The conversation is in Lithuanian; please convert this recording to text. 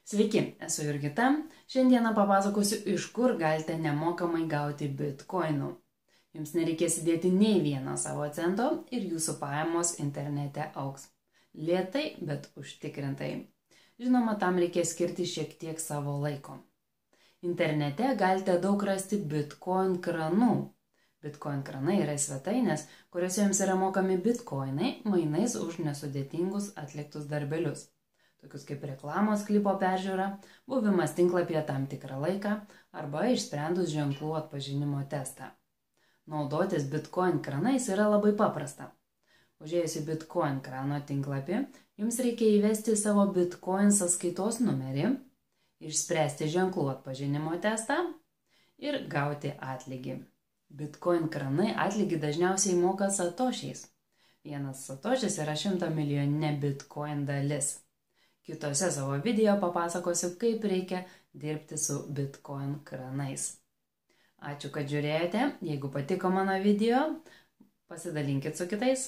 Sveiki, esu Jurgita. Šiandieną papasakosiu, iš kur galite nemokamai gauti bitkoinų. Jums nereikės įdėti nei vieno savo cento ir jūsų pajamos internete augs. Lėtai, bet užtikrintai. Žinoma, tam reikės skirti šiek tiek savo laiko. Internete galite daug rasti bitcoin kranų. Bitcoin kranai yra svetainės, kuriuose jums yra mokami bitkoinai mainais už nesudėtingus atliktus darbelius. Tokius kaip reklamos klipo peržiūra, buvimas tinklapyje tam tikrą laiką arba išsprendus ženklų atpažinimo testą. Naudotis bitcoin kranais yra labai paprasta. Užėjus į bitcoin krano tinklapį, jums reikia įvesti savo bitcoin sąskaitos numerį, išspręsti ženklų atpažinimo testą ir gauti atlygį. Bitcoin kranai atlygį dažniausiai moka satošiais. Vienas satošis yra 100 milijoninė bitcoin dalis. Kitose savo video papasakosiu, kaip reikia dirbti su bitcoin kranais. Ačiū, kad žiūrėjote. Jeigu patiko mano video, pasidalinkit su kitais.